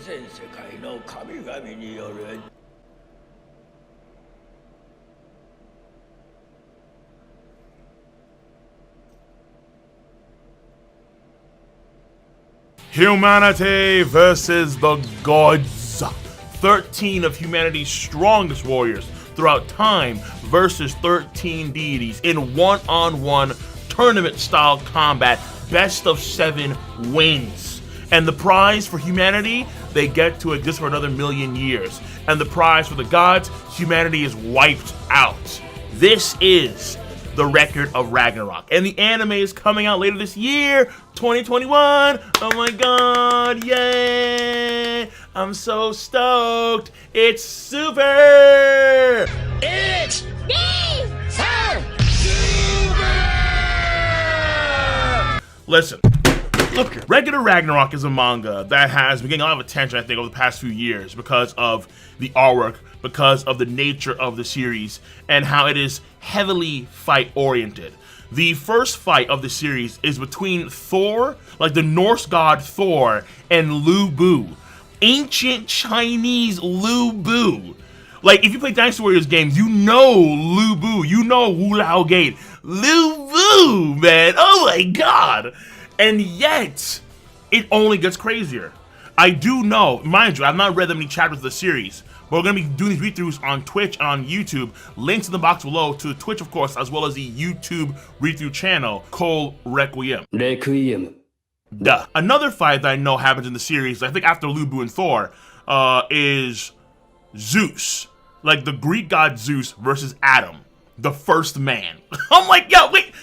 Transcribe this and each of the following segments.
全世界の神々による Humanity versus the gods. 13 of humanity's strongest warriors throughout time versus 13 deities in one-on-one tournament-style combat. Best of 7 wins. And the prize for humanity, they get to exist for another million years. And the prize for the gods, humanity is wiped out. This is the Record of Ragnarok. And the anime is coming out later this year, 2021. Oh my god, yay! I'm so stoked. It's super! It's Listen, look, Record of Ragnarok is a manga that has been getting a lot of attention, I think, over the past few years because of the artwork, because of the nature of the series, and how it is heavily fight-oriented. The first fight of the series is between Thor, like the Norse god Thor, and Lu Bu. Ancient Chinese Lu Bu. Like, if you play Dynasty Warriors games, you know Lu Bu, you know Wu Lao Gate. Lu Bu, man, oh my god! And yet, it only gets crazier. I do know, mind you, I've not read that many chapters of the series, but we're going to be doing these read-throughs on Twitch and on YouTube. Links in the box below to the Twitch, of course, as well as the YouTube read-through channel called Requiem. Duh. Another fight that I know happens in the series, I think after Lu Bu and Thor, is Zeus. Like the Greek god Zeus versus Adam, the first man. I'm like, yo, wait.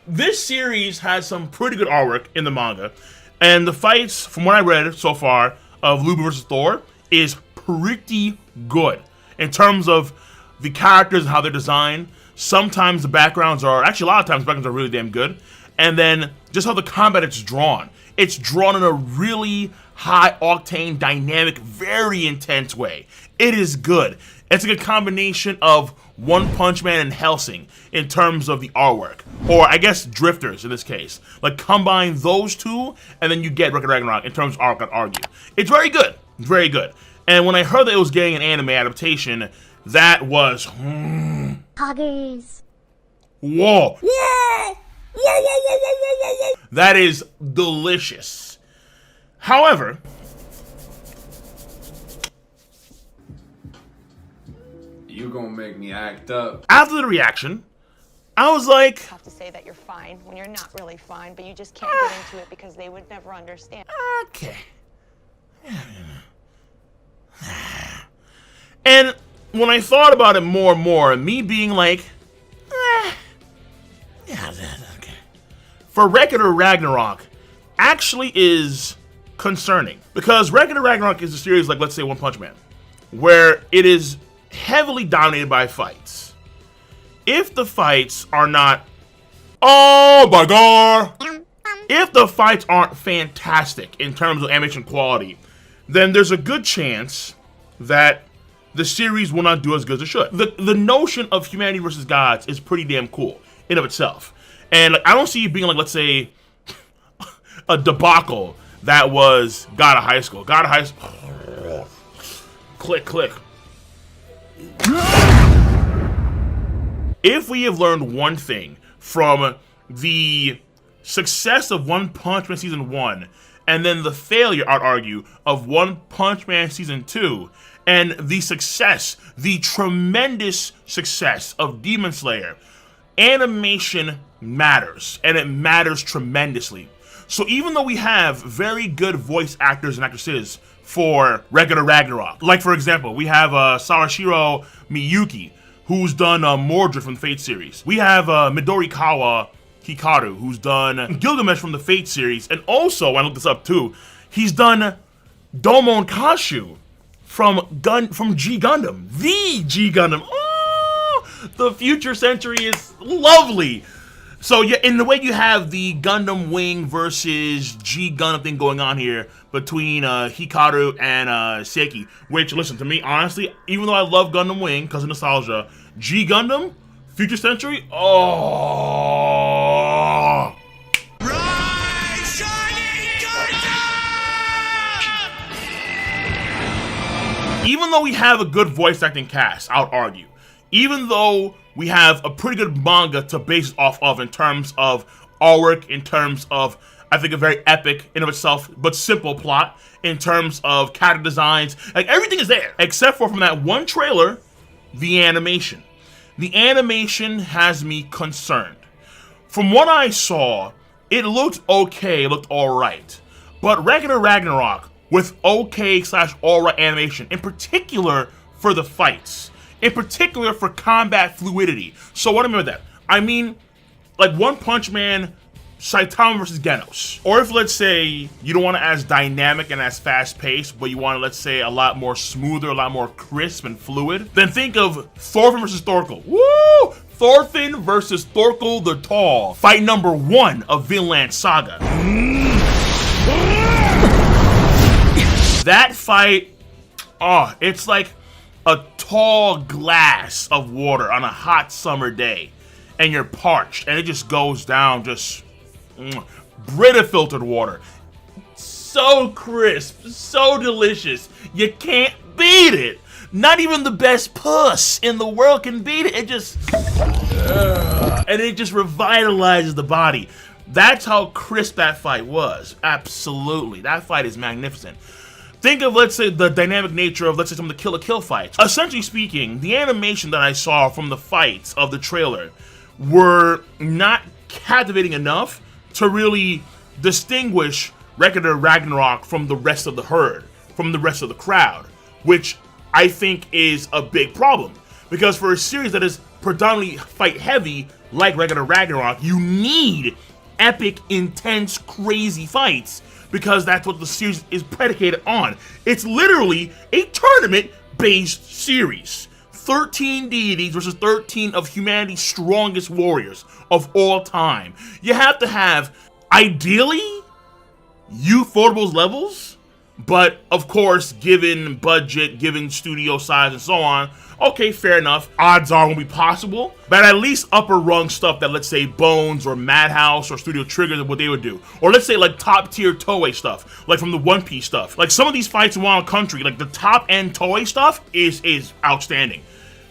This series has some pretty good artwork in the manga. And the fights, from what I read so far, of Lu Bu versus Thor is pretty good. In terms of the characters and how they're designed, sometimes the backgrounds are, actually a lot of times the backgrounds are really damn good. And then just how the combat is drawn. It's drawn in a really high-octane, dynamic, very intense way. It is good. It's like a combination of One Punch Man and Hellsing in terms of the artwork. Or, I guess, Drifters in this case. Like, combine those two, and then you get Record of Ragnarok in terms of artwork, I'd argue. It's very good. Very good. And when I heard that it was getting an anime adaptation, that was... Poggers. Whoa. Whoa. That is delicious. However... You gonna make me act up. After the reaction, I was like... have to say that you're fine when you're not really fine, but you just can't get into it because they would never understand. Okay. And when I thought about it more and more, me being like... yeah, okay. For Record of Ragnarok, actually is concerning. Because Record of Ragnarok is a series like, let's say, One Punch Man, where it is heavily dominated by fights. If the fights are not, oh my god, if the fights aren't fantastic in terms of animation quality, then there's a good chance that the series will not do as good as it should. The notion of humanity versus gods is pretty damn cool in of itself. And like, I don't see it being like, let's say, a debacle that was God of High School. God of High School. Click, click. If we have learned one thing from the success of One Punch Man Season 1, and then the failure, I'd argue, of One Punch Man Season 2, and the success, the tremendous success of Demon Slayer, animation matters, and it matters tremendously. So even though we have very good voice actors and actresses for Record of Ragnarok, like for example, we have Sarashiro Miyuki, who's done Mordred from the Fate series. We have Midorikawa Hikaru, who's done Gilgamesh from the Fate series, and also, I looked this up too, he's done Domon Kashu from G Gundam, the G Gundam. Oh, the future century is lovely. So yeah, in the way you have the Gundam Wing versus G Gundam thing going on here between Hikaru and Seiki, which, listen, to me, honestly, even though I love Gundam Wing because of nostalgia, G Gundam, Future Century, oh. Rise, shining Gundam! Even though we have a good voice acting cast, I would argue, even though we have a pretty good manga to base off of in terms of artwork, in terms of, I think, a very epic in of itself, but simple plot, in terms of character designs, like everything is there, except for from that one trailer, the animation. The animation has me concerned. From what I saw, it looked okay, it looked alright. But Record of Ragnarok, with okay/alright animation, in particular for the fights, in particular for combat fluidity. So what do I mean by that? I mean, like One Punch Man, Saitama versus Genos. Or if, let's say, you don't want to as dynamic and as fast-paced, but you want to, let's say, a lot more smoother, a lot more crisp and fluid, then think of Thorfinn versus Thorkel. Woo! Thorfinn versus Thorkel the Tall. Fight number 1 of Vinland Saga. That fight, it's like a tall glass of water on a hot summer day, and you're parched, and it just goes down, just Brita filtered water. So crisp, so delicious. You can't beat it. Not even the best puss in the world can beat it. It just, and it just revitalizes the body. That's how crisp that fight was. Absolutely. That fight is magnificent. Think of, let's say, the dynamic nature of, let's say, some of the Kill la Kill fights. Essentially speaking, the animation that I saw from the fights of the trailer were not captivating enough to really distinguish Record of Ragnarok from the rest of the herd, from the rest of the crowd, which I think is a big problem. Because for a series that is predominantly fight heavy, like Record of Ragnarok, you need epic, intense, crazy fights, because that's what the series is predicated on. It's literally a tournament-based series. 13 deities versus 13 of humanity's strongest warriors of all time. You have to have, ideally, Ufotable levels, but of course, given budget, given studio size, and so on, okay, fair enough. Odds are it won't be possible, but at least upper rung stuff that, let's say, Bones or Madhouse or Studio Trigger, what they would do. Or let's say, like, top tier Toei stuff, like from the One Piece stuff. Like some of these fights in Wild Country, like the top end Toei stuff is outstanding.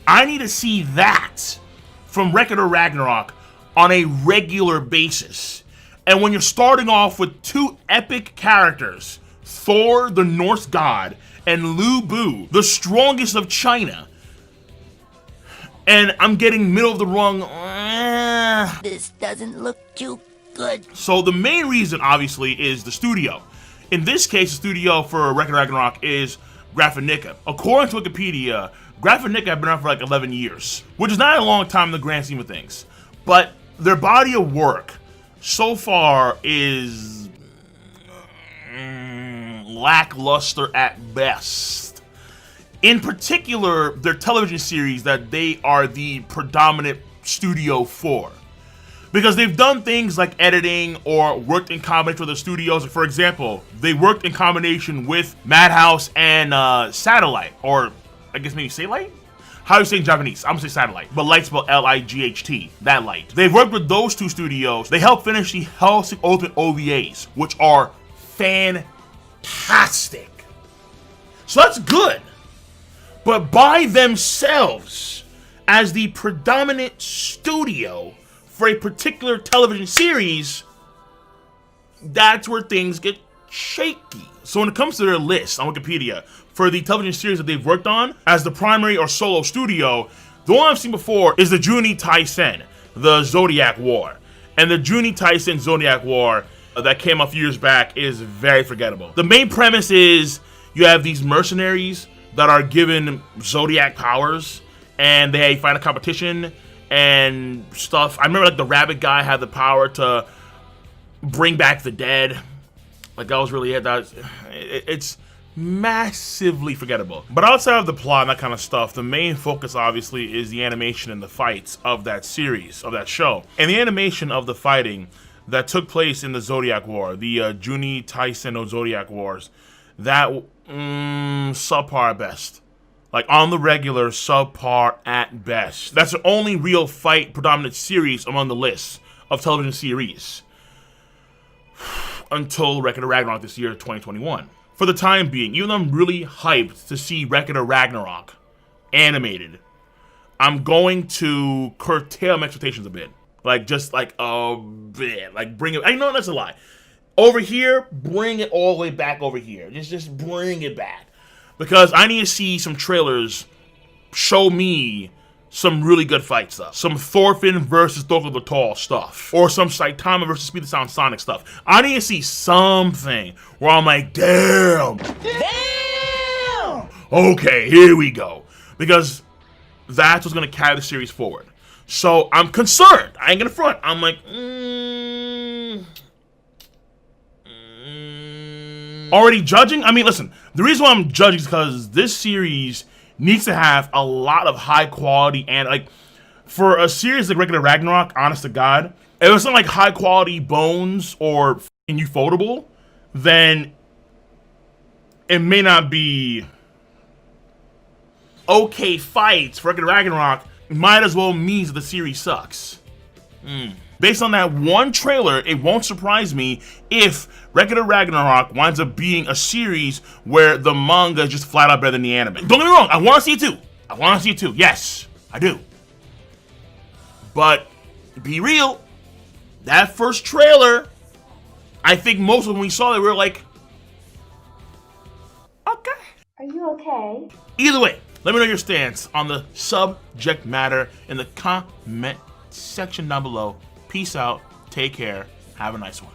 I need to see that from Record of Ragnarok on a regular basis. And when you're starting off with 2 epic characters, Thor, the Norse god, and Lu Bu, the strongest of China, and I'm getting middle of the rung, This doesn't look too good. So the main reason, obviously, is the studio. In this case, the studio for Record of Ragnarok is Graphinica. According to Wikipedia, Graphinica have been around for like 11 years, which is not a long time in the grand scheme of things. But their body of work so far is lackluster at best. In particular, their television series that they are the predominant studio for. Because they've done things like editing or worked in combination with the studios. For example, they worked in combination with Madhouse and Satellite, or I guess maybe Satellite? How do you say in Japanese? I'm gonna say Satellite, but Light spelled L-I-G-H-T, that light. They've worked with those 2 studios. They helped finish the Hellsing Ultimate OVAs, which are fantastic. So that's good. But by themselves, as the predominant studio for a particular television series, that's where things get shaky. So when it comes to their list on Wikipedia, for the television series that they've worked on, as the primary or solo studio, the one I've seen before is the Juni Taisen, the Zodiac War. And the Juni Taisen Zodiac War that came a few years back is very forgettable. The main premise is you have these mercenaries that are given Zodiac powers, and they fight a competition and stuff. I remember like the rabbit guy had the power to bring back the dead. Like that was really it. It's massively forgettable. But outside of the plot and that kind of stuff, the main focus obviously is the animation and the fights of that series, of that show. And the animation of the fighting that took place in the Zodiac War, the Juni Taisen no Zodiac Wars, that subpar at best. Like on the regular, subpar at best. That's the only real fight predominant series among the list of television series until Record of Ragnarok this year, 2021. for the time being, even though I'm really hyped to see Record of Ragnarok animated, I'm going to curtail my expectations a bit. Like, just like a bit. Like, bring it. I know that's a lie. Over here, bring it all the way back over here. Just bring it back. Because I need to see some trailers show me some really good fight stuff. Some Thorfinn versus Thor the Tall stuff. Or some Saitama versus Speed the Sound Sonic stuff. I need to see something where I'm like, damn! Damn! Okay, here we go. Because that's what's going to carry the series forward. So I'm concerned. I ain't going to front. I'm like, already judging? I mean, listen, the reason why I'm judging is because this series needs to have a lot of high quality, and like for a series like Record of Ragnarok, honest to God, if it's not like high quality bones or f***ing ufotable, then it may not be okay fights. For Record of Ragnarok might as well means that the series sucks. Based on that one trailer, it won't surprise me if Record of Ragnarok winds up being a series where the manga is just flat out better than the anime. Don't get me wrong, I want to see it too. I want to see it too. Yes, I do. But be real, that first trailer, I think most of them we saw it, we were like, okay. Are you okay? Either way, let me know your stance on the subject matter in the comment section down below. Peace out, take care, have a nice one.